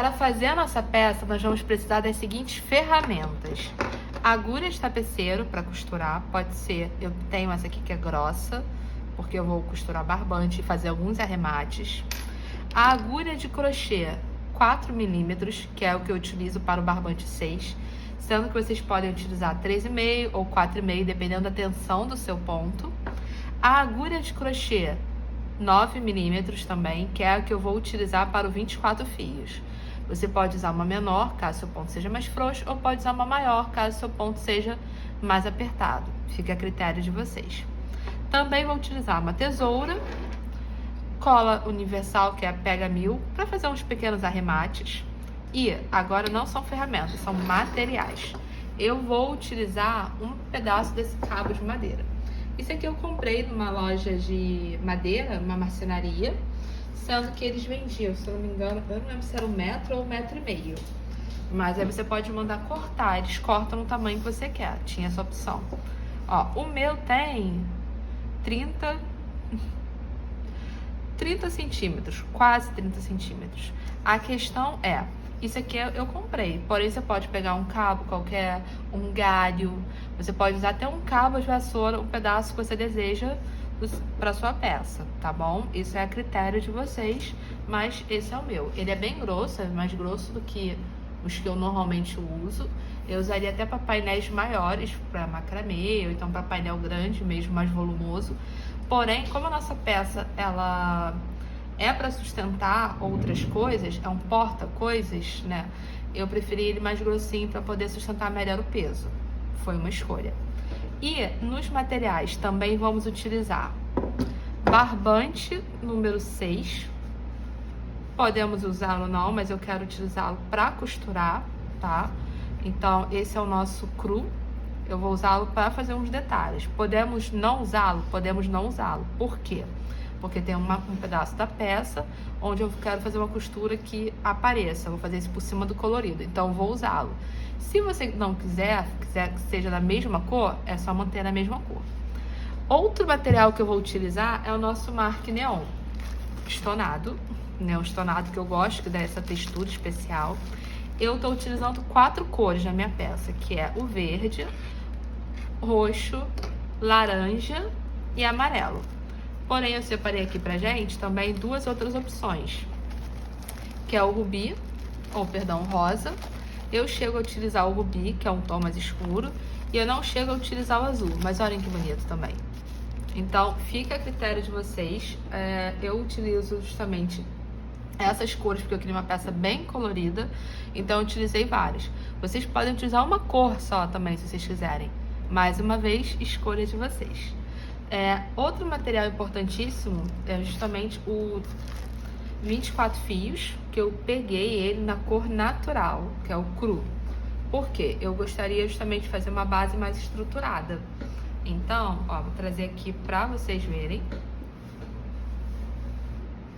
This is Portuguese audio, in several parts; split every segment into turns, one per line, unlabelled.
Para fazer a nossa peça, nós vamos precisar das seguintes ferramentas. Agulha de tapeceiro para costurar, pode ser, eu tenho essa aqui que é grossa, porque eu vou costurar barbante e fazer alguns arremates. A agulha de crochê 4 milímetros, que é o que eu utilizo para o barbante 6, sendo que vocês podem utilizar 3,5 ou 4,5, dependendo da tensão do seu ponto. A agulha de crochê 9 milímetros também, que é a que eu vou utilizar para o 24 fios. Você pode usar uma menor, caso seu ponto seja mais frouxo, ou pode usar uma maior, caso seu ponto seja mais apertado. Fica a critério de vocês. Também vou utilizar uma tesoura, cola universal, que é a Pega 1000, para fazer uns pequenos arremates. E agora não são ferramentas, são materiais. Eu vou utilizar um pedaço desse cabo de madeira. Isso aqui eu comprei numa loja de madeira, uma marcenaria, sendo que eles vendiam, se eu não me engano, eu não lembro se era 1 metro ou 1,5 metro. Mas aí você pode mandar cortar, eles cortam no tamanho que você quer, tinha essa opção. Ó, o meu tem 30 centímetros, quase 30 centímetros. A questão é, isso aqui eu comprei, porém você pode pegar um cabo qualquer, um galho, você pode usar até um cabo de vassoura, um pedaço que você deseja para sua peça, tá bom? Isso é a critério de vocês, mas esse é o meu. Ele é bem grosso, é mais grosso do que os que eu normalmente uso. Eu usaria até para painéis maiores, para macramê, ou então para painel grande mesmo, mais volumoso. Porém, como a nossa peça, ela é para sustentar outras coisas, é um porta-coisas, né? Eu preferi ele mais grossinho para poder sustentar melhor o peso. Foi uma escolha. E nos materiais também vamos utilizar barbante número 6. Podemos usá-lo ou não, mas eu quero utilizá-lo para costurar, tá? Então, esse é o nosso cru. Eu vou usá-lo para fazer uns detalhes. Podemos não usá-lo? Podemos não usá-lo. Por quê? Porque tem um pedaço da peça onde eu quero fazer uma costura que apareça. Eu vou fazer isso por cima do colorido, então eu vou usá-lo. Se você não quiser que seja da mesma cor, é só manter na mesma cor. Outro material que eu vou utilizar é o nosso marque neon estonado, neon estonado, que eu gosto, que dá essa textura especial. Eu tô utilizando 4 cores na minha peça, que é o verde, roxo, laranja e amarelo. Porém, eu separei aqui pra gente também 2 outras opções, que é o rubi, ou perdão, rosa. Eu chego a utilizar o rubi, que é um tom mais escuro, e eu não chego a utilizar o azul, mas olhem que bonito também. Então, fica a critério de vocês. Eu utilizo justamente essas cores porque eu queria uma peça bem colorida, então eu utilizei várias. Vocês podem utilizar uma cor só também, se vocês quiserem. Mais uma vez, escolha de vocês. Outro material importantíssimo é justamente o 24 fios, que eu peguei ele na cor natural, que é o cru. Por quê? Eu gostaria justamente de fazer uma base mais estruturada. Então, ó, vou trazer aqui pra vocês verem.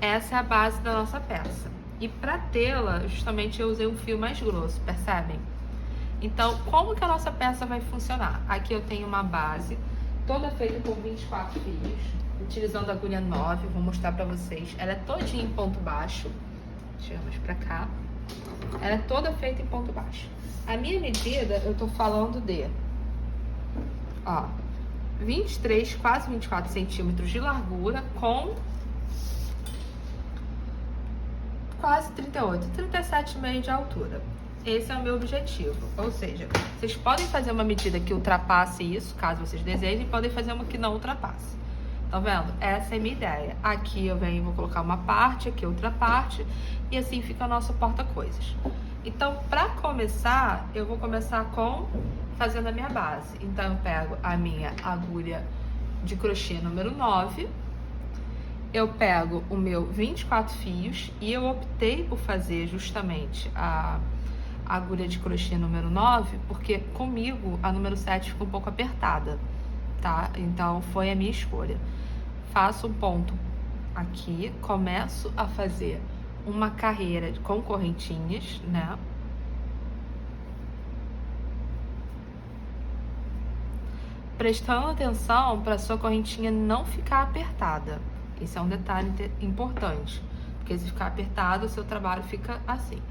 Essa é a base da nossa peça. E pra tê-la, justamente eu usei um fio mais grosso, percebem? Então, como que a nossa peça vai funcionar? Aqui eu tenho uma base, toda feita com 24 fios, utilizando a agulha 9, vou mostrar pra vocês. Ela é todinha em ponto baixo. Deixa eu mais pra cá. Ela é toda feita em ponto baixo. A minha medida, eu tô falando de, ó, 23, quase 24 centímetros de largura com quase 38, 37,5 de altura. Esse é o meu objetivo. Ou seja, vocês podem fazer uma medida que ultrapasse isso, caso vocês desejem, e podem fazer uma que não ultrapasse. Tá vendo? Essa é a minha ideia. Aqui eu venho, vou colocar uma parte, aqui outra parte, e assim fica o nosso porta-coisas. Então, pra começar, eu vou começar fazendo a minha base. Então, eu pego a minha agulha de crochê número 9, eu pego o meu 24 fios, e eu optei por fazer justamente a agulha de crochê número 9, porque comigo a número 7 ficou um pouco apertada, tá? Então, foi a minha escolha. Faço um ponto aqui, começo a fazer uma carreira com correntinhas, né? Prestando atenção para sua correntinha não ficar apertada. Esse é um detalhe importante, porque se ficar apertado, o seu trabalho fica assim.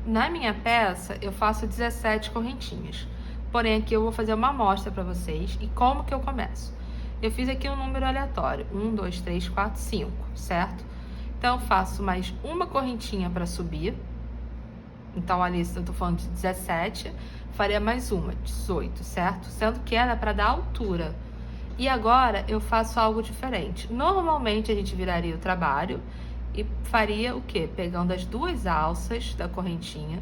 Na minha peça, eu faço 17 correntinhas. Porém, aqui eu vou fazer uma amostra para vocês. E como que eu começo? Eu fiz aqui um número aleatório. 1, 2, 3, 4, 5, certo? Então, eu faço mais uma correntinha para subir. Então, ali, eu tô falando de 17, faria mais uma, 18, certo? Sendo que era para dar altura. E agora, eu faço algo diferente. Normalmente, a gente viraria o trabalho e faria o quê? Pegando as duas alças da correntinha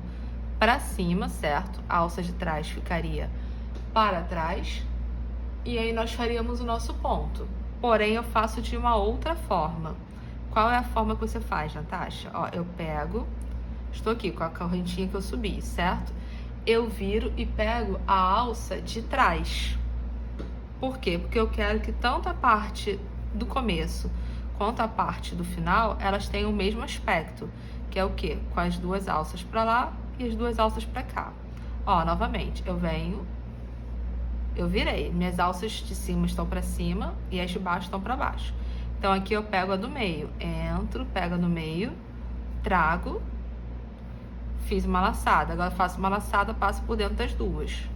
para cima, certo? A alça de trás ficaria para trás. E aí, nós faríamos o nosso ponto. Porém, eu faço de uma outra forma. Qual é a forma que você faz, Natasha? Ó, eu pego... Estou aqui com a correntinha que eu subi, certo? Eu viro e pego a alça de trás. Por quê? Porque eu quero que tanto a parte do começo quanto a parte do final, elas tenham o mesmo aspecto. Que é o quê? Com as duas alças para lá e as duas alças para cá. Ó, novamente, eu venho, eu virei. Minhas alças de cima estão para cima e as de baixo estão para baixo. Então, aqui eu pego a do meio. Entro, pego a do meio, trago... Fiz uma laçada, agora faço uma laçada, passo por dentro das duas.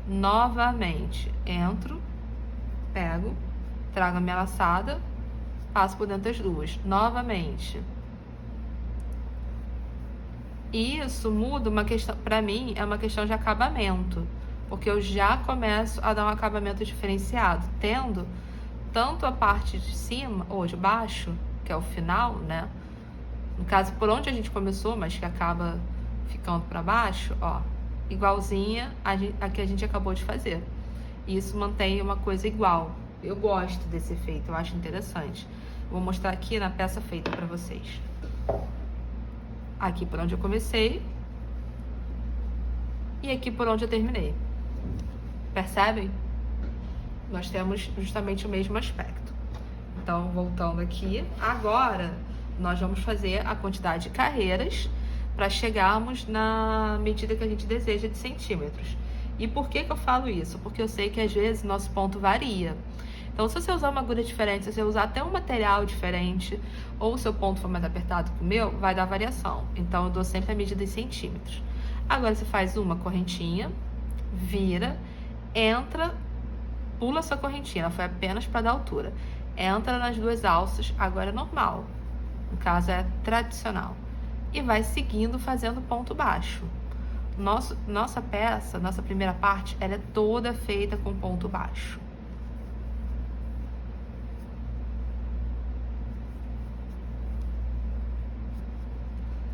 Novamente, entro, pego, trago a minha laçada, passo por dentro das duas. Novamente. E isso muda uma questão, pra mim, é uma questão de acabamento. Porque eu já começo a dar um acabamento diferenciado, tendo tanto a parte de cima, ou de baixo, que é o final, né? No caso, por onde a gente começou, mas que acaba... ficando para baixo, ó, igualzinha a que a gente acabou de fazer. Isso mantém uma coisa igual. Eu gosto desse efeito, eu acho interessante. Vou mostrar aqui na peça feita para vocês. Aqui por onde eu comecei e aqui por onde eu terminei. Percebem? Nós temos justamente o mesmo aspecto. Então, voltando aqui, agora nós vamos fazer a quantidade de carreiras para chegarmos na medida que a gente deseja de centímetros. E por que eu falo isso? Porque eu sei que às vezes nosso ponto varia. Então, se você usar uma agulha diferente, se você usar até um material diferente, ou o seu ponto for mais apertado que o meu, vai dar variação. Então, eu dou sempre a medida em centímetros. Agora, você faz uma correntinha, vira, entra, pula sua correntinha, ela foi apenas para dar altura. Entra nas duas alças, agora é normal. No caso, é tradicional. E vai seguindo fazendo ponto baixo. Nossa peça, nossa primeira parte, ela é toda feita com ponto baixo.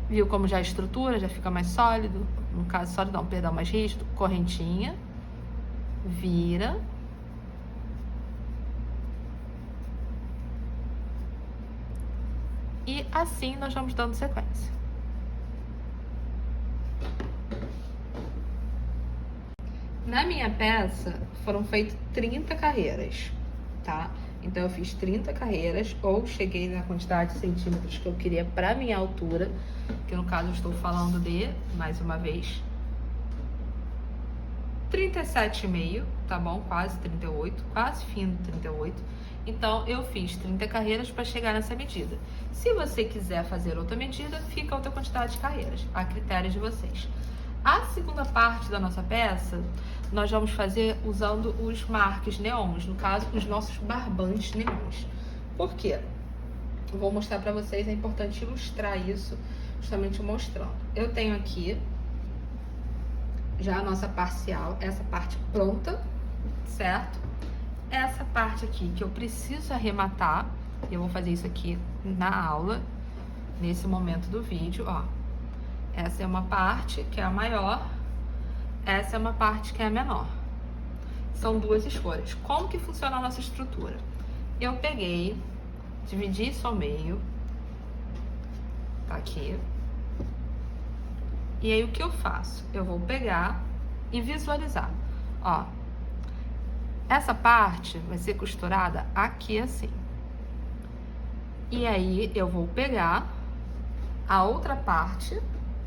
Viu como já a estrutura já fica mais sólido? No caso, sólido não, perdão, mais rígido. Correntinha, vira. E assim nós vamos dando sequência. Na minha peça, foram feitas 30 carreiras, tá? Então, eu fiz 30 carreiras, ou cheguei na quantidade de centímetros que eu queria pra minha altura, que no caso eu estou falando de, mais uma vez, 37,5, tá bom? Quase 38, quase fim do 38. Então, eu fiz 30 carreiras para chegar nessa medida. Se você quiser fazer outra medida, fica outra quantidade de carreiras, a critério de vocês. A segunda parte da nossa peça, nós vamos fazer usando os marques neons, no caso, os nossos barbantes neons. Por quê? Eu vou mostrar para vocês, é importante ilustrar isso, justamente mostrando. Eu tenho aqui já a nossa parcial, essa parte pronta, certo? Essa parte aqui que eu preciso arrematar, eu vou fazer isso aqui na aula, nesse momento do vídeo, ó. Essa é uma parte que é a maior, essa é uma parte que é a menor. São duas escolhas. Como que funciona a nossa estrutura? Eu peguei, dividi isso ao meio, tá aqui. E aí o que eu faço? Eu vou pegar e visualizar. Ó, essa parte vai ser costurada aqui assim. E aí eu vou pegar a outra parte,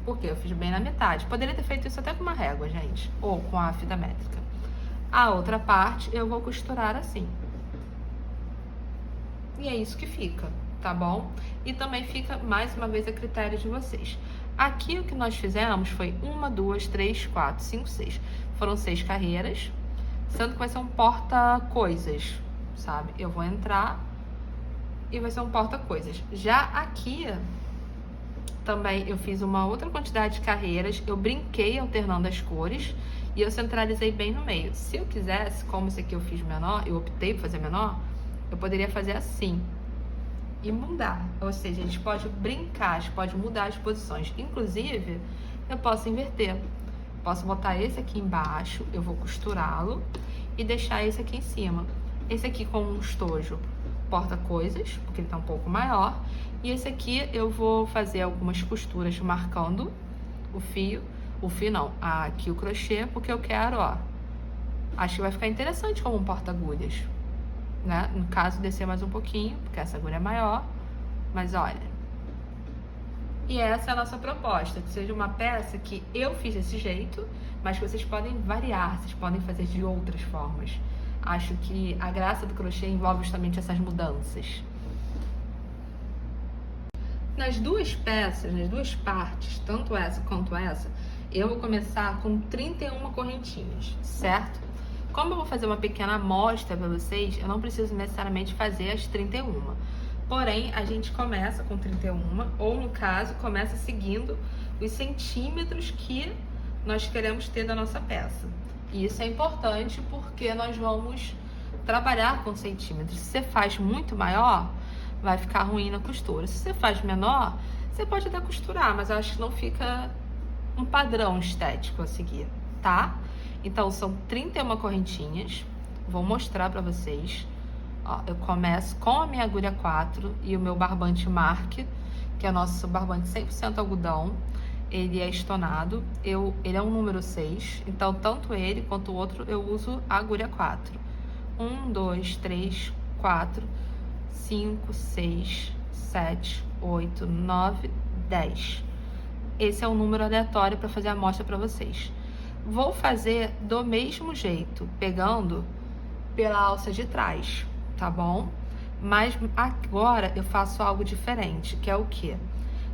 porque eu fiz bem na metade. Poderia ter feito isso até com uma régua, gente, ou com a fita métrica. A outra parte eu vou costurar assim. E é isso que fica, tá bom? E também fica, mais uma vez, a critério de vocês. Aqui o que nós fizemos foi 1, 2, 3, 4, 5, 6. Foram 6 carreiras, sendo que vai ser um porta-coisas, sabe? Eu vou entrar e vai ser um porta-coisas. Já aqui, também eu fiz uma outra quantidade de carreiras, eu brinquei alternando as cores e eu centralizei bem no meio. Se eu quisesse, como esse aqui eu fiz menor, eu optei por fazer menor, eu poderia fazer assim e mudar. Ou seja, a gente pode brincar, a gente pode mudar as posições. Inclusive, eu posso inverter. Posso botar esse aqui embaixo, eu vou costurá-lo e deixar esse aqui em cima. Esse aqui com um estojo porta-coisas, porque ele tá um pouco maior. E esse aqui eu vou fazer algumas costuras marcando o fio não, aqui o crochê, porque eu quero, ó, acho que vai ficar interessante como um porta-agulhas, né? No caso, descer mais um pouquinho, porque essa agulha é maior, mas olha. E essa é a nossa proposta, que seja uma peça que eu fiz desse jeito, mas que vocês podem variar, vocês podem fazer de outras formas. Acho que a graça do crochê envolve justamente essas mudanças. Nas duas peças, nas duas partes, tanto essa quanto essa, eu vou começar com 31 correntinhas, certo? Como eu vou fazer uma pequena amostra para vocês, eu não preciso necessariamente fazer as 31. Porém, a gente começa com 31, ou no caso, começa seguindo os centímetros que nós queremos ter da nossa peça. E isso é importante porque nós vamos trabalhar com centímetros. Se você faz muito maior, vai ficar ruim na costura. Se você faz menor, você pode até costurar, mas eu acho que não fica um padrão estético a seguir, tá? Então, são 31 correntinhas. Vou mostrar pra vocês. Ó, eu começo com a minha agulha 4 e o meu barbante Mark, que é o nosso barbante 100% algodão. Ele é estonado. Ele é um número 6, então tanto ele quanto o outro eu uso a agulha 4. 1, 2, 3, 4, 5, 6, 7, 8, 9, 10. Esse é um número aleatório para fazer a amostra para vocês. Vou fazer do mesmo jeito, pegando pela alça de trás, tá bom? Mas agora eu faço algo diferente, que é o quê?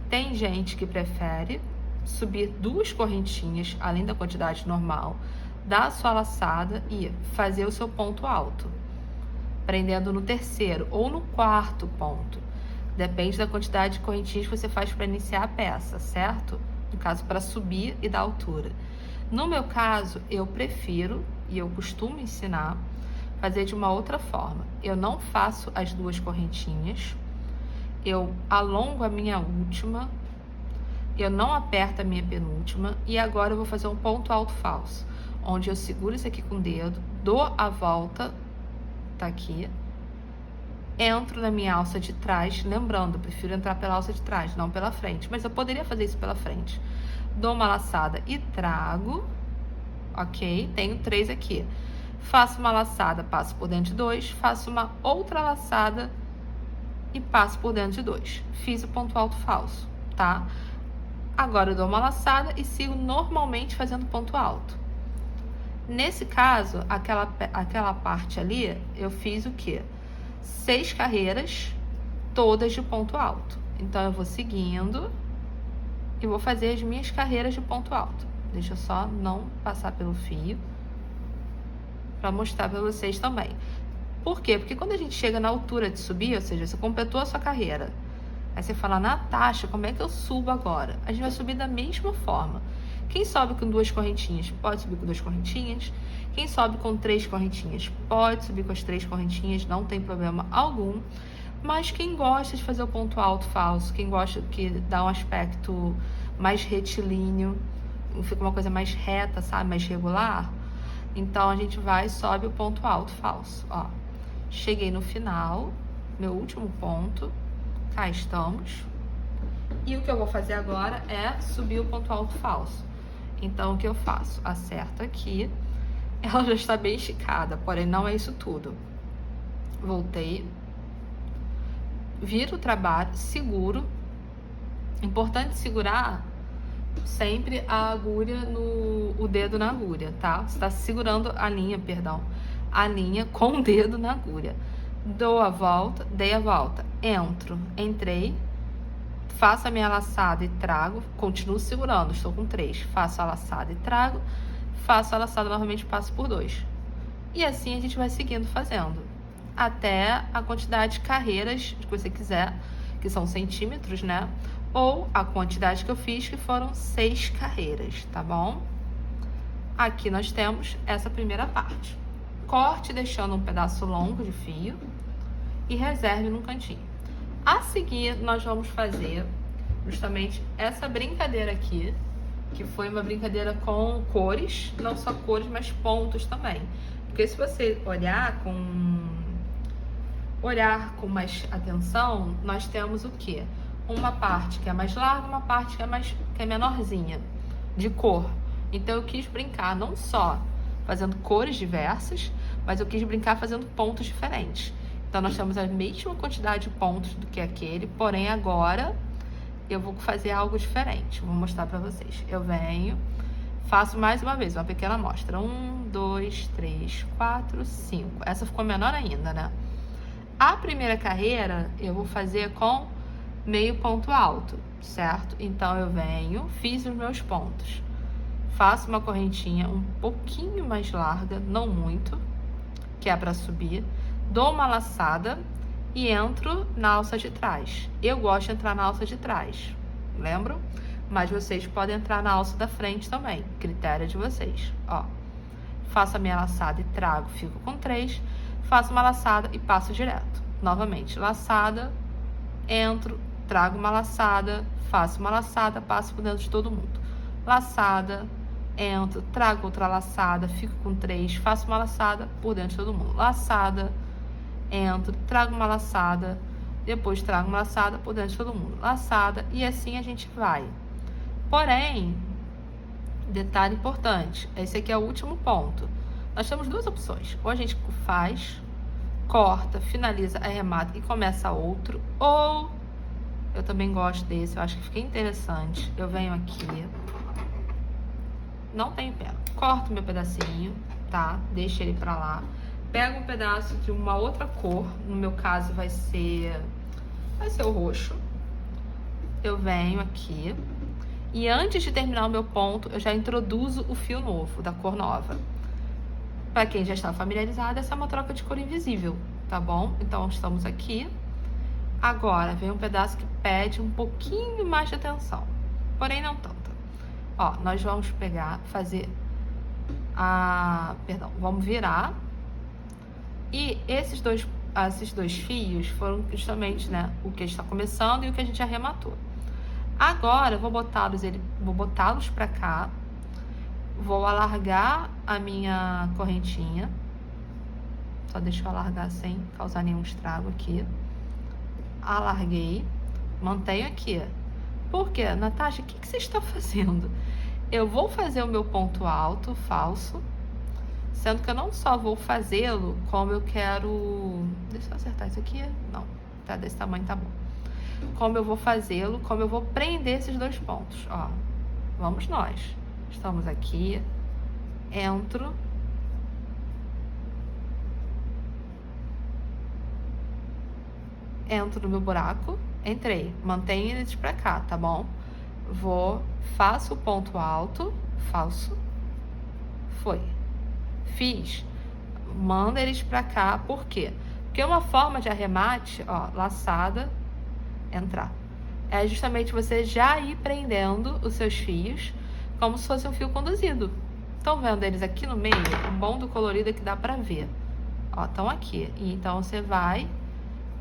Tem gente que prefere subir 2 correntinhas, além da quantidade normal, dar a sua laçada e fazer o seu ponto alto, prendendo no 3º ou no 4º ponto. Depende da quantidade de correntinhas que você faz para iniciar a peça, certo? No caso, para subir e dar altura. No meu caso, eu prefiro, e eu costumo ensinar, fazer de uma outra forma. Eu não faço as 2 correntinhas, eu alongo a minha última, eu não aperto a minha penúltima, e agora eu vou fazer um ponto alto falso, onde eu seguro isso aqui com o dedo, dou a volta, tá aqui, entro na minha alça de trás, lembrando, eu prefiro entrar pela alça de trás, não pela frente, mas eu poderia fazer isso pela frente. Dou uma laçada e trago, ok? Tenho 3 aqui. Faço uma laçada, passo por dentro de 2, faço uma outra laçada e passo por dentro de 2. Fiz o ponto alto falso, tá? Agora eu dou uma laçada e sigo normalmente fazendo ponto alto. Nesse caso, aquela parte ali, eu fiz o quê? 6 carreiras, todas de ponto alto. Então, eu vou seguindo e vou fazer as minhas carreiras de ponto alto. Deixa eu só não passar pelo fio para mostrar para vocês também. Por quê? Porque quando a gente chega na altura de subir, ou seja, você completou a sua carreira, aí você fala, Natasha, como é que eu subo agora? A gente vai subir da mesma forma. Quem sobe com 2 correntinhas, pode subir com 2 correntinhas. Quem sobe com 3 correntinhas, pode subir com as 3 correntinhas, não tem problema algum. Mas quem gosta de fazer o ponto alto falso, quem gosta que dá um aspecto mais retilíneo, fica uma coisa mais reta, sabe, mais regular, então a gente vai e sobe o ponto alto falso, ó. Cheguei no final, meu último ponto, cá estamos. E o que eu vou fazer agora é subir o ponto alto falso. Então, o que eu faço? Acerto aqui. Ela já está bem esticada, porém não é isso tudo. Voltei. Viro o trabalho, seguro. Importante segurar sempre a agulha o dedo na agulha, tá? Você está segurando a linha, perdão, a linha com o dedo na agulha. Dou a volta, dei a volta, entro, entrei, faço a minha laçada e trago, continuo segurando, estou com 3, faço a laçada e trago, faço a laçada novamente, passo por 2. E assim a gente vai seguindo fazendo, até a quantidade de carreiras que você quiser, que são centímetros, né? Ou a quantidade que eu fiz, que foram 6 carreiras, tá bom? Aqui nós temos essa primeira parte. Corte deixando um pedaço longo de fio e reserve no cantinho. A seguir, nós vamos fazer justamente essa brincadeira aqui, que foi uma brincadeira com cores, não só cores, mas pontos também. Porque se você olhar com mais atenção, nós temos o quê? Uma parte que é mais larga, uma parte que é menorzinha, de cor. Então eu quis brincar não só fazendo cores diversas, mas eu quis brincar fazendo pontos diferentes. Então nós temos a mesma quantidade de pontos do que aquele, porém agora eu vou fazer algo diferente. Vou mostrar pra vocês. Eu venho, faço mais uma vez uma pequena amostra. 1, 2, 3, 4, 5. Essa ficou menor ainda, né? A primeira carreira eu vou fazer com meio ponto alto, certo? Então eu venho, fiz os meus pontos. Faço uma correntinha um pouquinho mais larga, não muito, que é para subir. Dou uma laçada e entro na alça de trás. Eu gosto de entrar na alça de trás, lembram? Mas vocês podem entrar na alça da frente também, critério de vocês. Ó, faço a minha laçada e trago, fico com 3. Faço uma laçada e passo direto. Novamente, laçada, entro, trago uma laçada, faço uma laçada, passo por dentro de todo mundo. Laçada, entro, trago outra laçada, fico com 3, faço uma laçada por dentro de todo mundo. Laçada, entro, trago uma laçada, depois trago uma laçada por dentro de todo mundo. Laçada, e assim a gente vai. Porém, detalhe importante, esse aqui é o último ponto. Nós temos duas opções. Ou a gente faz, corta, finaliza, arremata e começa outro. Ou, eu também gosto desse, eu acho que fica interessante. Eu venho aqui, não tenho pena, corto meu pedacinho, tá? Deixo ele pra lá. Pego um pedaço de uma outra cor, no meu caso vai ser o roxo. Eu venho aqui e antes de terminar o meu ponto, eu já introduzo o fio novo, da cor nova. Para quem já está familiarizado, essa é uma troca de cor invisível, tá bom? Então, estamos aqui. Agora, vem um pedaço que pede um pouquinho mais de atenção, porém não tanta. Ó, nós vamos pegar, vamos virar. E esses dois fios foram justamente, né, o que está começando e o que a gente arrematou. Agora, eu vou botá-los para cá. Vou alargar a minha correntinha. Só deixa eu alargar sem causar nenhum estrago aqui. Alarguei. Mantenho aqui. Por quê? Natasha, o que você está fazendo? Eu vou fazer o meu ponto alto, falso. Sendo que eu não só vou fazê-lo, como eu quero... Deixa eu acertar isso aqui. Não, tá desse tamanho, tá bom. Como eu vou fazê-lo, como eu vou prender esses dois pontos. Ó, vamos nós. Estamos aqui, entro, no meu buraco, entrei, mantenho eles pra cá, tá bom? Faço o ponto alto, falso, foi, fiz, manda eles pra cá, por quê? Porque uma forma de arremate, ó, laçada, entrar, é justamente você já ir prendendo os seus fios, como se fosse um fio conduzido. Estão vendo eles aqui no meio? O bom do colorido é que dá pra ver. Ó, estão aqui. E então você vai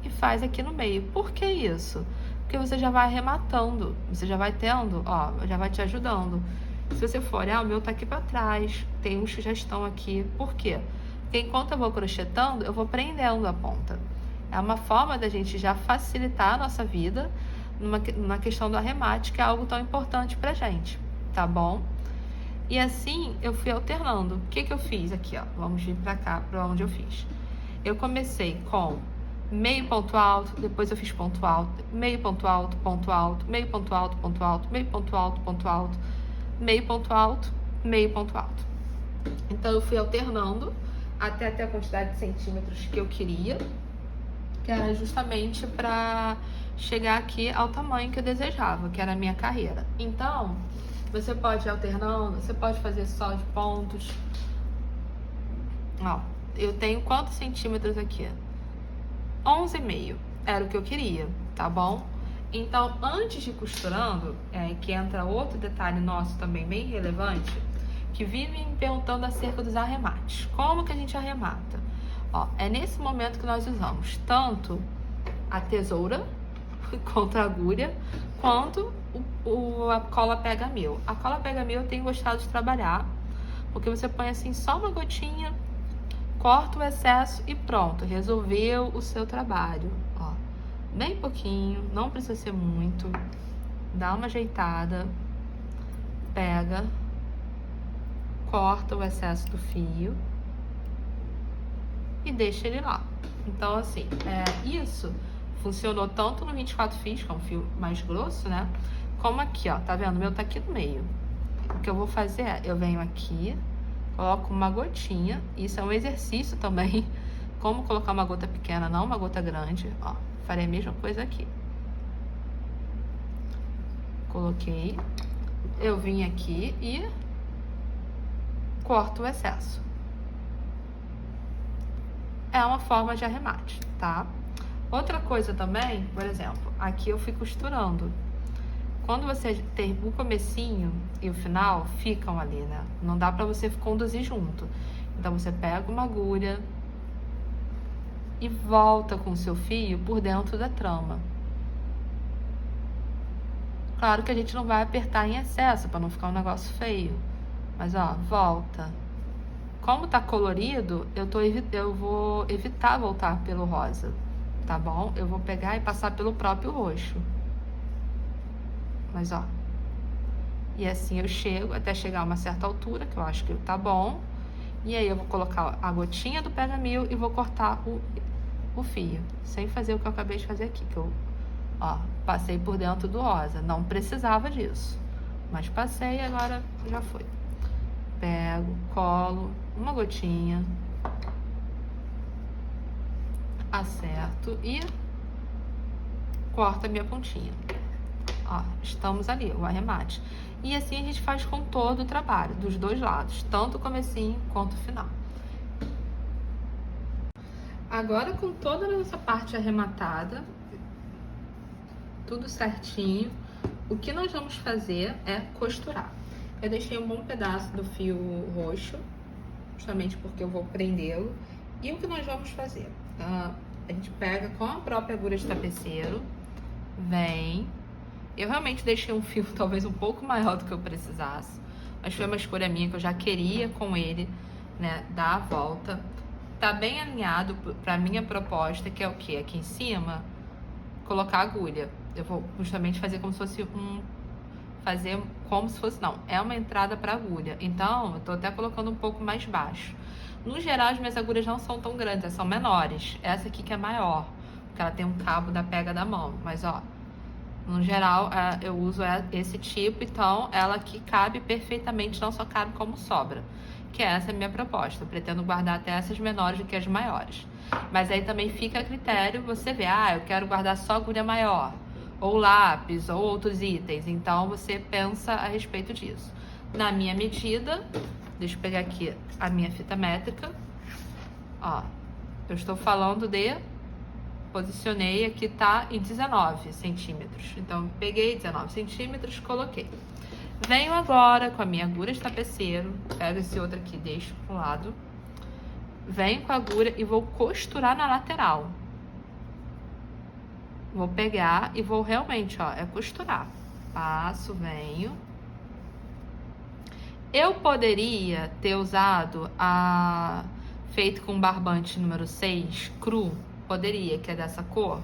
e faz aqui no meio. Por que isso? Porque você já vai arrematando. Você já vai tendo, ó, já vai te ajudando. Se você for olhar, o meu tá aqui pra trás. Tem uns que já estão aqui. Por quê? Porque enquanto eu vou crochetando, eu vou prendendo a ponta. É uma forma da gente já facilitar a nossa vida na questão do arremate, que é algo tão importante pra gente. Tá bom? E assim eu fui alternando. O que eu fiz aqui, ó? Vamos vir pra cá, pra onde eu fiz. Eu comecei com meio ponto alto, depois eu fiz ponto alto, meio ponto alto, ponto alto, meio ponto alto, ponto alto, meio ponto alto, ponto alto, meio ponto alto, meio ponto alto. Então eu fui alternando até a quantidade de centímetros que eu queria, que era justamente para chegar aqui ao tamanho que eu desejava, que era a minha carreira. Então, você pode ir alternando, você pode fazer só de pontos. Ó, eu tenho quantos centímetros aqui? 11,5 era o que eu queria, tá bom? Então, antes de ir costurando, que entra outro detalhe nosso também bem relevante, que vive me perguntando acerca dos arremates. Como que a gente arremata? Ó, é nesse momento que nós usamos tanto a tesoura contra a agulha, quanto a cola pega-mil. A cola pega-mil eu tenho gostado de trabalhar, porque você põe assim só uma gotinha, corta o excesso e pronto, resolveu o seu trabalho. Ó, bem pouquinho, não precisa ser muito. Dá uma ajeitada, pega, corta o excesso do fio e deixa ele lá. Então, assim, isso funcionou tanto no 24 fios, que é um fio mais grosso, né? Como aqui, ó, tá vendo? O meu tá aqui no meio. O que eu vou fazer é, eu venho aqui, coloco uma gotinha, isso é um exercício também, como colocar uma gota pequena, não uma gota grande, ó. Farei a mesma coisa aqui. Coloquei, eu vim aqui e corto o excesso. É uma forma de arremate, tá? Outra coisa também, por exemplo, aqui eu fui costurando. Quando você tem o comecinho e o final, ficam ali, né? Não dá pra você conduzir junto. Então, você pega uma agulha e volta com o seu fio por dentro da trama. Claro que a gente não vai apertar em excesso, pra não ficar um negócio feio. Mas, ó, volta. Como tá colorido, eu vou evitar voltar pelo rosa. Tá bom? Eu vou pegar e passar pelo próprio roxo. Mas, ó. E assim eu chego até chegar a uma certa altura, que eu acho que tá bom. E aí eu vou colocar a gotinha do pega-mil e vou cortar o fio. Sem fazer o que eu acabei de fazer aqui. Que eu, ó, passei por dentro do rosa. Não precisava disso. Mas passei e agora já foi. Pego, colo, uma gotinha. Acerto e corto a minha pontinha. Ó, estamos ali, o arremate. E assim a gente faz com todo o trabalho, dos dois lados, tanto o comecinho quanto o final. Agora, com toda a nossa parte arrematada, tudo certinho, o que nós vamos fazer é costurar. Eu deixei um bom pedaço do fio roxo, justamente porque eu vou prendê-lo. E o que nós vamos fazer? A gente pega com a própria agulha de tapeceiro, vem. Eu realmente deixei um fio talvez um pouco maior do que eu precisasse, mas foi uma escolha minha que eu já queria com ele, né, dar a volta. Tá bem alinhado pra minha proposta, que é o quê? Aqui em cima, colocar a agulha. Eu vou justamente fazer como se fosse é uma entrada para agulha. Então, eu tô até colocando um pouco mais baixo. No geral, as minhas agulhas não são tão grandes, elas são menores. Essa aqui que é maior, porque ela tem um cabo da pega da mão. Mas, ó, no geral, eu uso esse tipo, então ela aqui cabe perfeitamente, não só cabe como sobra. Que essa é a minha proposta. Eu pretendo guardar até essas menores do que as maiores. Mas aí também fica a critério você ver, eu quero guardar só agulha maior, ou lápis, ou outros itens. Então, você pensa a respeito disso. Na minha medida, deixa eu pegar aqui a minha fita métrica. Ó, eu estou falando posicionei aqui, tá em 19 centímetros. Então, peguei 19 centímetros, coloquei. Venho agora com a minha agulha de tapeceiro, pego esse outro aqui, deixo pro lado. Venho com a agulha e vou costurar na lateral. Vou pegar e vou realmente, ó, costurar. Passo, venho. Eu poderia ter usado feito com barbante número 6, cru. Poderia, que é dessa cor?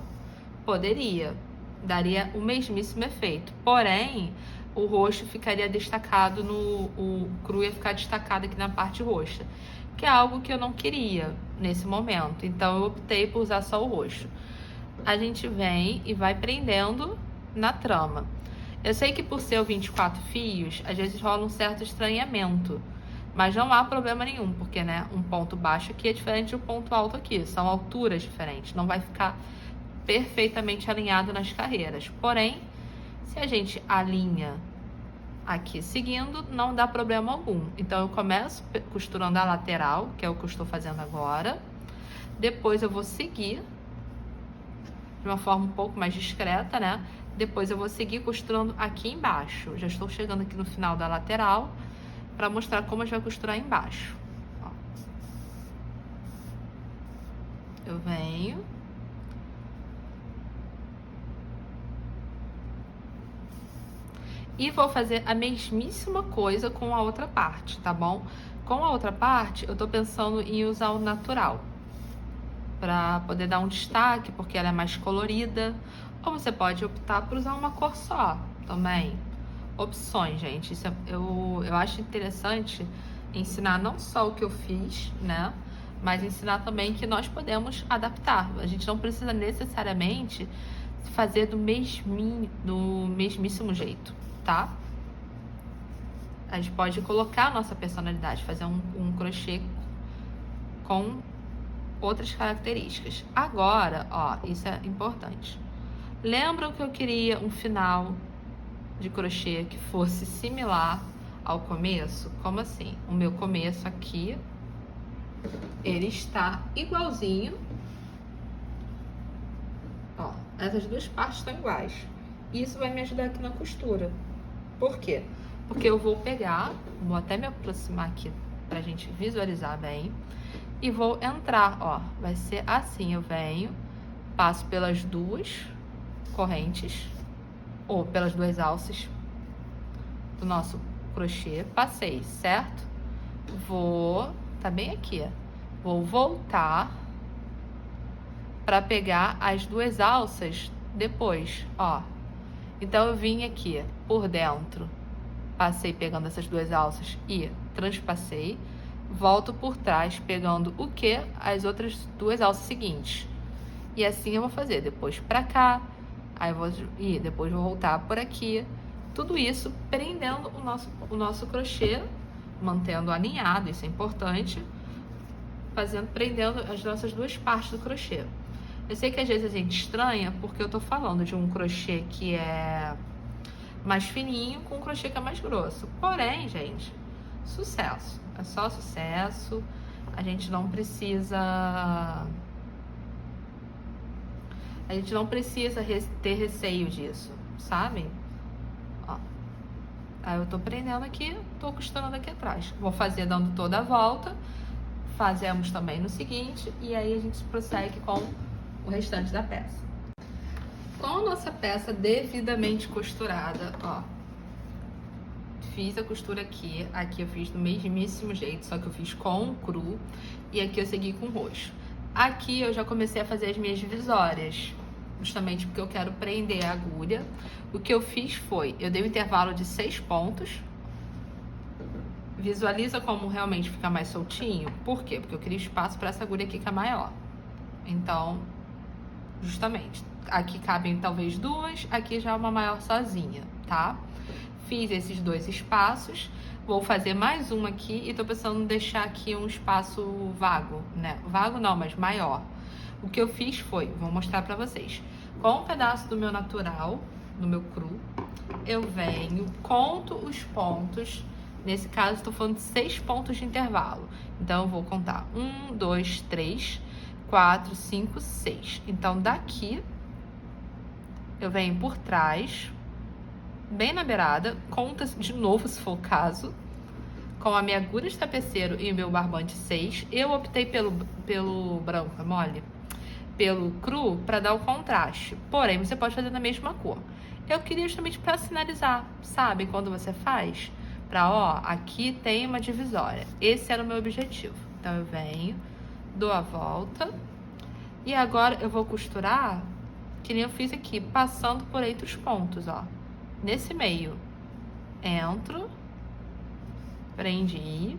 Poderia. Daria o mesmíssimo efeito. Porém, o roxo ficaria destacado o cru ia ficar destacado aqui na parte roxa. Que é algo que eu não queria nesse momento. Então, eu optei por usar só o roxo. A gente vem e vai prendendo na trama. Eu sei que por ser o 24 fios, às vezes rola um certo estranhamento, Mas não há problema nenhum, porque, né, um ponto baixo aqui é diferente de um ponto alto aqui. São alturas diferentes, não vai ficar perfeitamente alinhado nas carreiras. Porém, se a gente alinha aqui seguindo, não dá problema algum. Então, eu começo costurando a lateral, que é o que eu estou fazendo agora. Depois eu vou seguir de uma forma um pouco mais discreta, né? Depois eu vou seguir costurando aqui embaixo. Já estou chegando aqui no final da lateral para mostrar como a gente vai costurar embaixo. Ó. Eu venho. E vou fazer a mesmíssima coisa com a outra parte, tá bom? Com a outra parte, eu tô pensando em usar o natural, pra poder dar um destaque, porque ela é mais colorida. Ou você pode optar por usar uma cor só também. Opções, gente. Isso eu acho interessante ensinar não só o que eu fiz, né? Mas ensinar também que nós podemos adaptar. A gente não precisa necessariamente fazer do mesmíssimo jeito, tá? A gente pode colocar a nossa personalidade, fazer um crochê com outras características. Agora, ó, isso é importante. Lembram que eu queria um final de crochê que fosse similar ao começo? Como assim? O meu começo aqui, ele está igualzinho. Ó, essas duas partes estão iguais. Isso vai me ajudar aqui na costura. Por quê? Porque eu vou pegar, vou até me aproximar aqui pra gente visualizar bem, e vou entrar, ó, vai ser assim, eu venho, passo pelas duas correntes, ou pelas duas alças do nosso crochê, passei, certo? Tá bem aqui, ó, vou voltar pra pegar as duas alças depois, ó. Então, eu vim aqui por dentro, passei pegando essas duas alças e transpassei, volto por trás pegando o que? As outras duas alças seguintes. E assim eu vou fazer, depois pra cá, aí eu vou ir, depois vou voltar por aqui. Tudo isso prendendo o nosso crochê, mantendo alinhado, isso é importante, prendendo as nossas duas partes do crochê. Eu sei que às vezes a gente estranha porque eu tô falando de um crochê que é mais fininho com um crochê que é mais grosso. Porém, gente, sucesso. É só sucesso. A gente não precisa... ter receio disso, sabe? Ó. Aí eu tô prendendo aqui, tô costurando aqui atrás. Vou fazer dando toda a volta. Fazemos também no seguinte. E aí a gente prossegue com o restante da peça. Com a nossa peça devidamente costurada, ó, fiz a costura aqui eu fiz do mesmíssimo jeito, só que eu fiz com o cru, e aqui eu segui com o roxo. Aqui eu já comecei a fazer as minhas divisórias, justamente porque eu quero prender a agulha. O que eu fiz foi, eu dei um intervalo de 6 pontos, visualiza como realmente fica mais soltinho, por quê? Porque eu queria espaço para essa agulha aqui que é maior, então... justamente, aqui cabem talvez duas, aqui já é uma maior sozinha, tá? Fiz esses dois espaços, vou fazer mais uma aqui e tô pensando em deixar aqui um espaço vago, né? Vago não, mas maior. O que eu fiz foi, vou mostrar pra vocês, com um pedaço do meu natural, do meu cru, eu venho, conto os pontos, nesse caso estou falando de 6 pontos de intervalo, então eu vou contar 1, 2, 3... 4, 5, 6. Então, daqui, eu venho por trás, bem na beirada, conta de novo, se for o caso, com a minha agulha de tapeceiro e o meu barbante 6. Eu optei pelo branco, mole, pelo cru, para dar o contraste. Porém, você pode fazer da mesma cor. Eu queria justamente para sinalizar, sabe? Quando você faz, para, ó, aqui tem uma divisória. Esse era o meu objetivo. Então, eu venho... dou a volta e agora eu vou costurar que nem eu fiz aqui, passando por entre os pontos, ó, nesse meio, entro, prendi,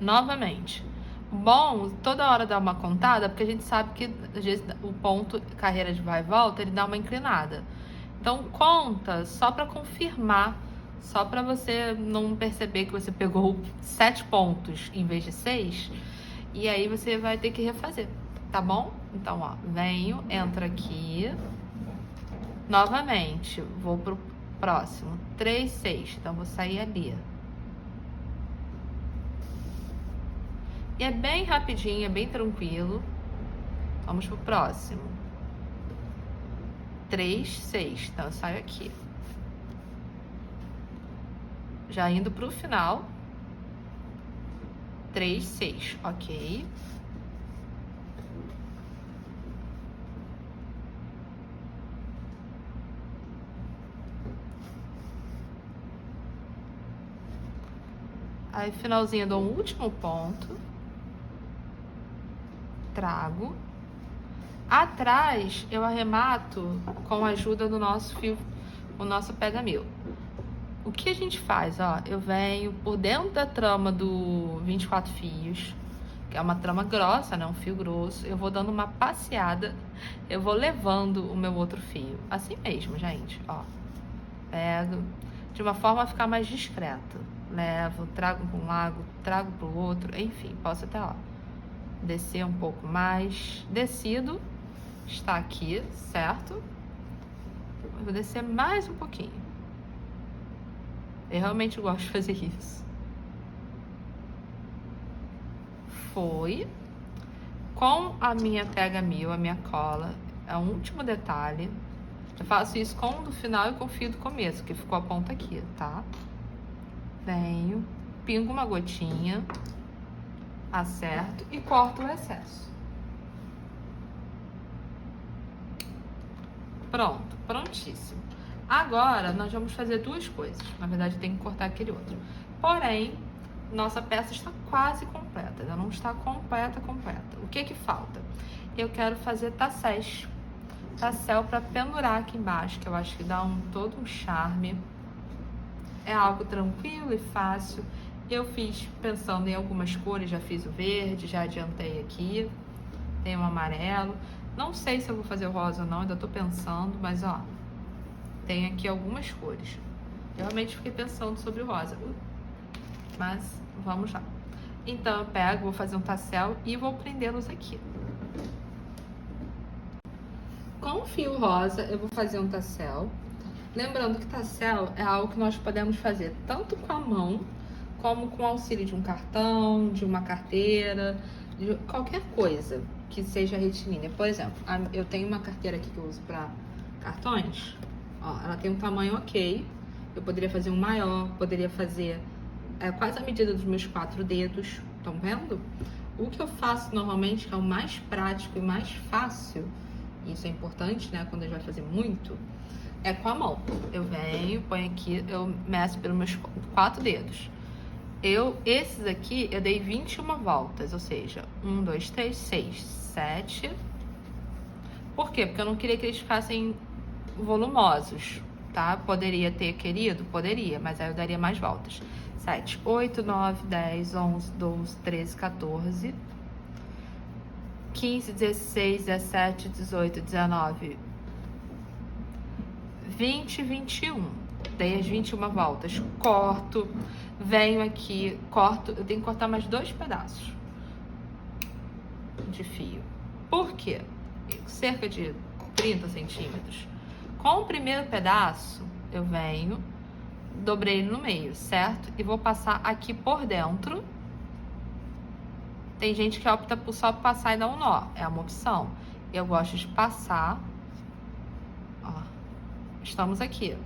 novamente. Bom, toda hora dar uma contada, porque a gente sabe que às vezes o ponto carreira de vai e volta, ele dá uma inclinada, então conta só para confirmar Só pra você não perceber que você pegou 7 pontos em vez de 6. E aí você vai ter que refazer, tá bom? Então, ó, venho, entro aqui. Novamente, vou pro próximo. 3, 6. Então, vou sair ali. E é bem rapidinho, é bem tranquilo. Vamos pro próximo. 3, 6. Então, eu saio aqui. Já indo pro final. 3, 6. Ok. Aí, finalzinho, eu dou um último ponto. Trago. Atrás, eu arremato com a ajuda do nosso fio, o nosso pega-mil. O que a gente faz, ó? Eu venho por dentro da trama do 24 fios, que é uma trama grossa, né? Um fio grosso. Eu vou dando uma passeada, eu vou levando o meu outro fio. Assim mesmo, gente, ó. Pego, de uma forma a ficar mais discreta. Levo, trago para um lado, trago para o outro, enfim, posso até, ó, descer um pouco mais. Descido, está aqui, certo? Vou descer mais um pouquinho. Eu realmente gosto de fazer isso. Foi. Com a minha pega-mil, a minha cola, é um último detalhe. Eu faço isso com o do final e com o fio do começo, que ficou a ponta aqui, tá? Venho, pingo uma gotinha, acerto e corto o excesso. Pronto, prontíssimo. Agora, nós vamos fazer duas coisas. Na verdade, tem que cortar aquele outro. Porém, nossa peça está quase completa. Ainda não está completa. O que que falta? Eu quero fazer tasséis. Tassel para pendurar aqui embaixo, que eu acho que dá todo um charme. É algo tranquilo e fácil. Eu fiz pensando em algumas cores. Já fiz o verde, já adiantei aqui. Tem o amarelo. Não sei se eu vou fazer o rosa ou não, ainda tô pensando, mas ó, tem aqui algumas cores. Eu realmente fiquei pensando sobre o rosa, mas vamos lá. Então eu pego, vou fazer um tassel e vou prendê-los aqui. Com o fio rosa eu vou fazer um tassel. Lembrando que tassel é algo que nós podemos fazer tanto com a mão, como com o auxílio de um cartão, de uma carteira, de qualquer coisa que seja retilínea. Por exemplo, eu tenho uma carteira aqui que eu uso para cartões. Ó, ela tem um tamanho ok. Eu poderia fazer um maior, poderia fazer quase a medida dos meus 4 dedos. Estão vendo? O que eu faço normalmente, que é o mais prático e mais fácil, isso é importante, né? Quando a gente vai fazer muito, é com a mão. Eu venho, ponho aqui, eu meço pelos meus 4 dedos. Esses aqui, eu dei 21 voltas, ou seja, 1, 2, 3, 6, 7. Por quê? Porque eu não queria que eles ficassem volumosos, tá? Poderia ter querido? Poderia, mas aí eu daria mais voltas. 7, 8, 9, 10, 11, 12, 13, 14, 15, 16, 17, 18, 19, 20, 21. Dei as 21 voltas, corto, venho aqui, corto, eu tenho que cortar mais 2 pedaços de fio. Por quê? Cerca de 30 centímetros. Com o primeiro pedaço, eu venho, dobrei ele no meio, certo? E vou passar aqui por dentro. Tem gente que opta por só passar e dar um nó, é uma opção. Eu gosto de passar, ó, estamos aqui.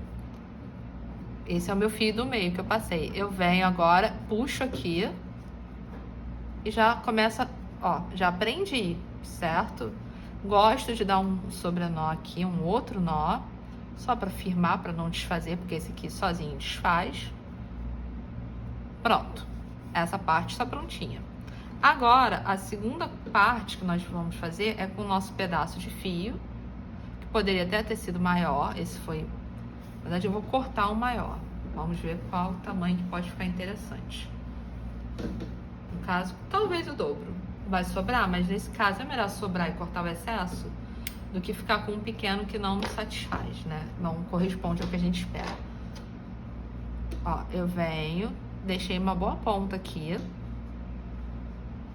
Esse é o meu fio do meio que eu passei. Eu venho agora, puxo aqui e já começa, ó, já prendi, certo? Gosto de dar um sobrenó aqui, um outro nó, só para firmar, para não desfazer, porque esse aqui sozinho desfaz. Pronto, essa parte está prontinha. Agora, a segunda parte que nós vamos fazer é com o nosso pedaço de fio, que poderia até ter sido maior, esse foi... Na verdade, eu vou cortar o maior. Vamos ver qual o tamanho que pode ficar interessante. No caso, talvez o dobro. Vai sobrar, mas nesse caso é melhor sobrar e cortar o excesso do que ficar com um pequeno que não nos satisfaz, né? Não corresponde ao que a gente espera. Ó, eu venho, deixei uma boa ponta aqui.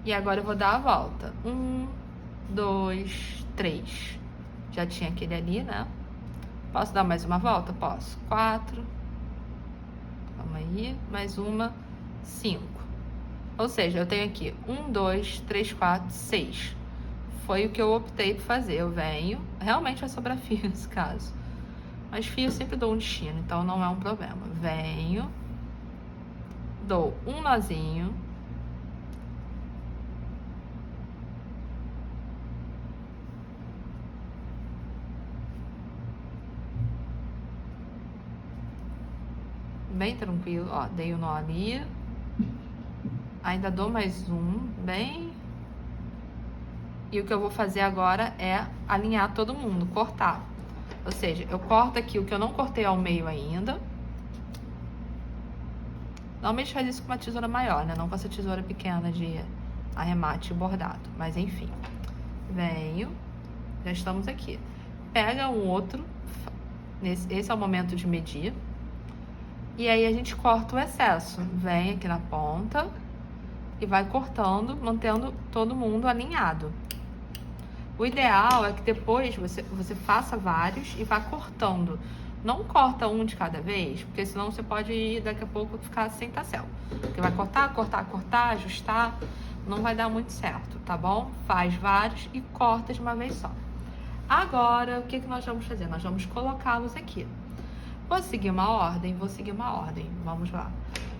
E agora eu vou dar a volta. 1, 2, 3. Já tinha aquele ali, né? Posso dar mais uma volta? Posso. 4. Calma aí. Mais uma. 5. Ou seja, eu tenho aqui 1, 2, 3, 4, 6. Foi o que eu optei por fazer. Eu venho. Realmente vai sobrar fio nesse caso. Mas fio eu sempre dou um destino, então não é um problema. Venho. Dou um nozinho. Bem tranquilo, ó, dei o nó ali. Ainda dou mais um, bem. E o que eu vou fazer agora é alinhar todo mundo, cortar. Ou seja, eu corto aqui o que eu não cortei ao meio ainda. Normalmente faz isso com uma tesoura maior, né? Não com essa tesoura pequena de arremate bordado. Mas enfim. Venho. Já estamos aqui. Pega um outro. Esse é o momento de medir. E aí a gente corta o excesso. Vem aqui na ponta e vai cortando, mantendo todo mundo alinhado. O ideal é que depois você faça vários e vá cortando. Não corta um de cada vez, porque senão você pode ir daqui a pouco ficar sem tacel. Porque vai cortar, cortar, cortar, ajustar, não vai dar muito certo, tá bom? Faz vários e corta de uma vez só. Agora, o que nós vamos fazer? Nós vamos colocá-los aqui. Vou seguir uma ordem? Vou seguir uma ordem. Vamos lá.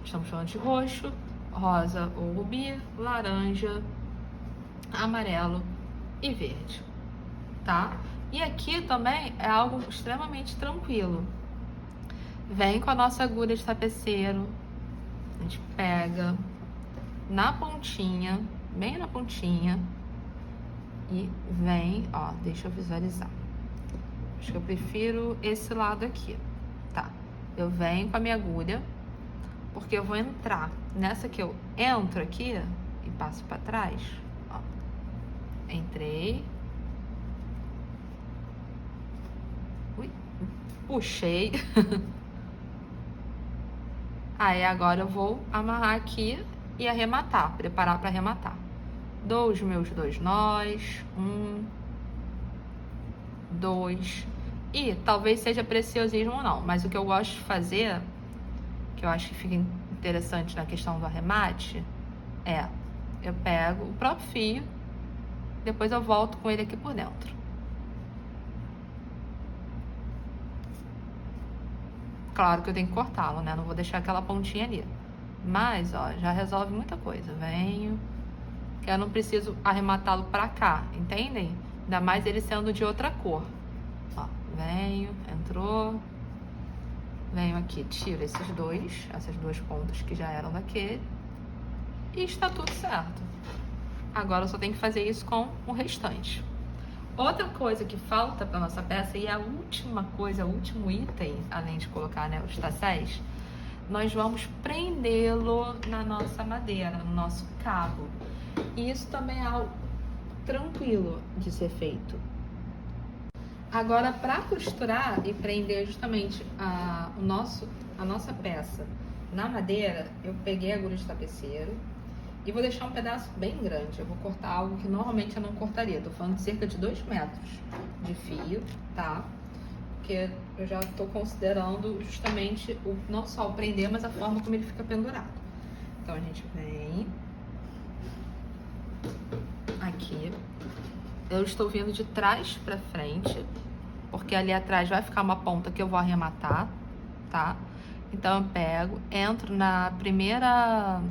Estamos falando de roxo, rosa ou rubi, laranja, amarelo e verde, tá? E aqui também é algo extremamente tranquilo. Vem com a nossa agulha de tapeceiro, a gente pega na pontinha, bem na pontinha, e vem, ó, deixa eu visualizar. Acho que eu prefiro esse lado aqui, tá? Eu venho com a minha agulha, porque eu vou entrar nessa que eu entro aqui e passo pra trás, ó. Entrei. Ui, puxei. Aí agora eu vou amarrar aqui e arrematar, preparar para arrematar. Dou os meus 2 nós, 1, 2, e talvez seja preciosismo ou não, mas o que eu gosto de fazer, que eu acho que fica interessante na questão do arremate, é, eu pego o próprio fio, depois eu volto com ele aqui por dentro. Claro que eu tenho que cortá-lo, né? Não vou deixar aquela pontinha ali. Mas, ó, já resolve muita coisa. Venho, que eu não preciso arrematá-lo pra cá, entendem? Ainda mais ele sendo de outra cor. Ó, venho, entrou. Venho aqui, tiro essas duas pontas que já eram daquele. E está tudo certo. Agora eu só tenho que fazer isso com o restante. Outra coisa que falta para nossa peça, e a última coisa, o último item, além de colocar, né, os tacéis, nós vamos prendê-lo na nossa madeira, no nosso cabo. E isso também é algo tranquilo de ser feito. Agora, para costurar e prender justamente a nossa peça na madeira, eu peguei a agulha de tapeceiro e vou deixar um pedaço bem grande. Eu vou cortar algo que normalmente eu não cortaria. Tô falando de cerca de 2 metros de fio, tá? Porque eu já tô considerando justamente não só o prender, mas a forma como ele fica pendurado. Então a gente vem aqui. Eu estou vindo de trás pra frente, porque ali atrás vai ficar uma ponta que eu vou arrematar, tá? Então eu pego, entro na primeira...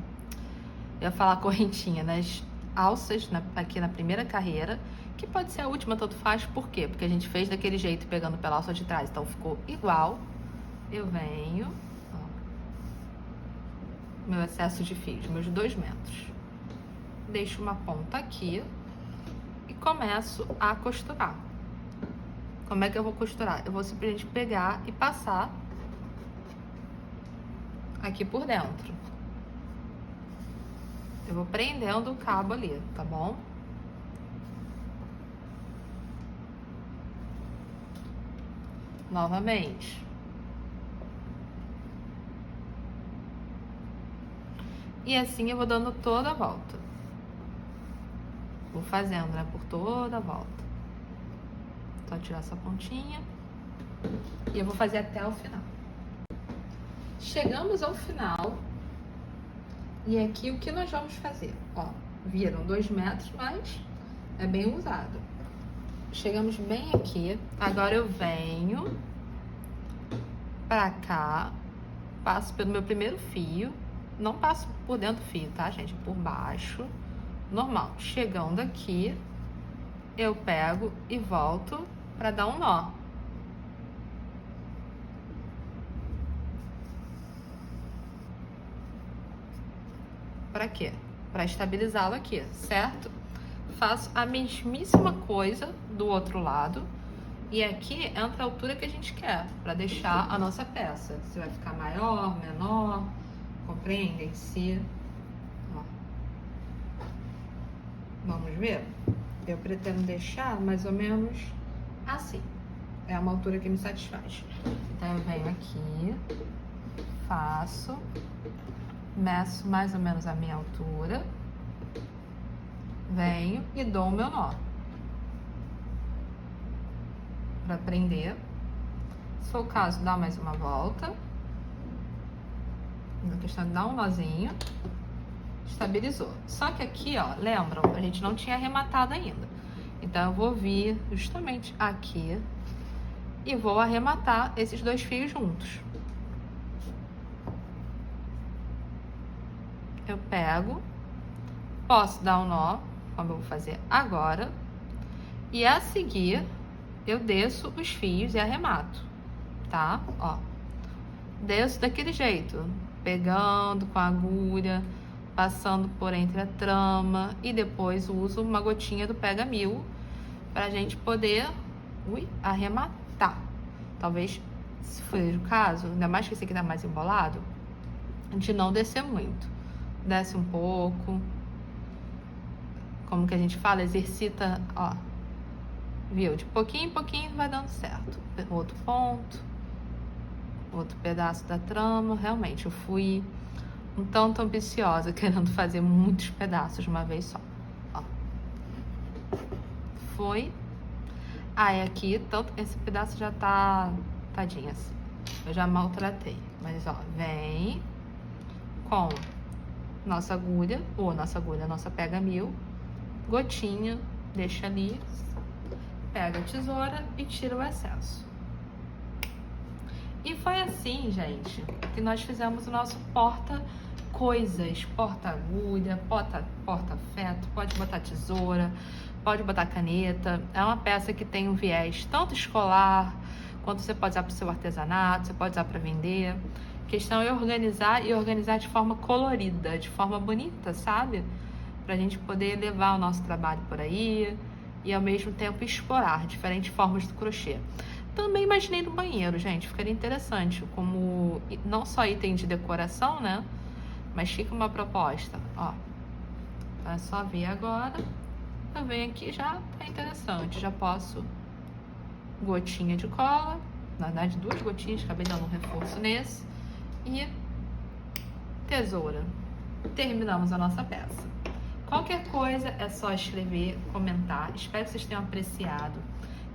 Eu ia falar correntinha, nas alças, aqui na primeira carreira, que pode ser a última, tanto faz. Por quê? Porque a gente fez daquele jeito, pegando pela alça de trás, então ficou igual. Eu venho, ó, meu excesso de fios, meus 2 metros. Deixo uma ponta aqui e começo a costurar. Como é que eu vou costurar? Eu vou simplesmente pegar e passar aqui por dentro. Eu vou prendendo o cabo ali, tá bom? Novamente. E assim eu vou dando toda a volta. Vou fazendo, né, por toda a volta. Só tirar essa pontinha. E eu vou fazer até o final. Chegamos ao final. E aqui o que nós vamos fazer? Ó, viram 2 metros, mas é bem usado. Chegamos bem aqui. Agora eu venho pra cá. Passo pelo meu primeiro fio. Não passo por dentro do fio, tá, gente? Por baixo. Normal. Chegando aqui, eu pego e volto pra dar um nó. Para quê? Para estabilizá-lo aqui, certo? Faço a mesmíssima coisa do outro lado. E aqui entra a altura que a gente quer, para deixar a nossa peça. Se vai ficar maior, menor, compreendem-se? Vamos ver? Eu pretendo deixar mais ou menos assim. É uma altura que me satisfaz. Então eu venho aqui, faço, meço mais ou menos a minha altura, venho e dou o meu nó para prender. Se for o caso, dá mais uma volta. Na questão de dar um nozinho, estabilizou. Só que aqui, ó, lembram? A gente não tinha arrematado ainda. Então eu vou vir justamente aqui e vou arrematar esses 2 fios juntos. Eu pego, posso dar um nó, como eu vou fazer agora, e a seguir eu desço os fios e arremato, tá? Ó, desço daquele jeito, pegando com a agulha, passando por entre a trama e depois uso uma gotinha do Pega Mil pra gente poder arrematar. Talvez, se for o caso, ainda mais que esse aqui tá mais embolado, a gente não descer muito. Desce um pouco. Como que a gente fala? Exercita, ó. Viu? De pouquinho em pouquinho vai dando certo. Outro ponto. Outro pedaço da trama. Realmente, eu fui um tanto ambiciosa, querendo fazer muitos pedaços de uma vez só. Ó. Foi. Aí aqui, tanto esse pedaço já tá tadinho assim. Eu já maltratei. Mas, ó, vem com nossa agulha, nossa Pega Mil, gotinha, deixa ali, pega a tesoura e tira o excesso. E foi assim, gente, que nós fizemos o nosso porta-coisas, porta-agulha, porta-feto, pode botar tesoura, pode botar caneta. É uma peça que tem um viés tanto escolar, quanto você pode usar para o seu artesanato, você pode usar para vender. A questão é organizar de forma colorida, de forma bonita, sabe? Pra gente poder levar o nosso trabalho por aí e ao mesmo tempo explorar diferentes formas do crochê. Também imaginei no banheiro, gente, ficaria interessante, como não só item de decoração, né? Mas fica uma proposta, ó. Então é só ver agora. Eu venho aqui, já tá interessante, já posso gotinha de cola, na verdade 2 gotinhas, acabei dando um reforço nesse. E tesoura. Terminamos a nossa peça. Qualquer coisa é só escrever, comentar. Espero que vocês tenham apreciado.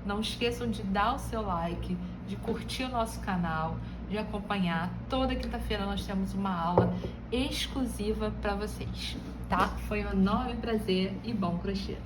Não esqueçam de dar o seu like, de curtir o nosso canal, de acompanhar. Toda quinta-feira nós temos uma aula exclusiva para vocês, tá? Foi um enorme prazer e bom crochê.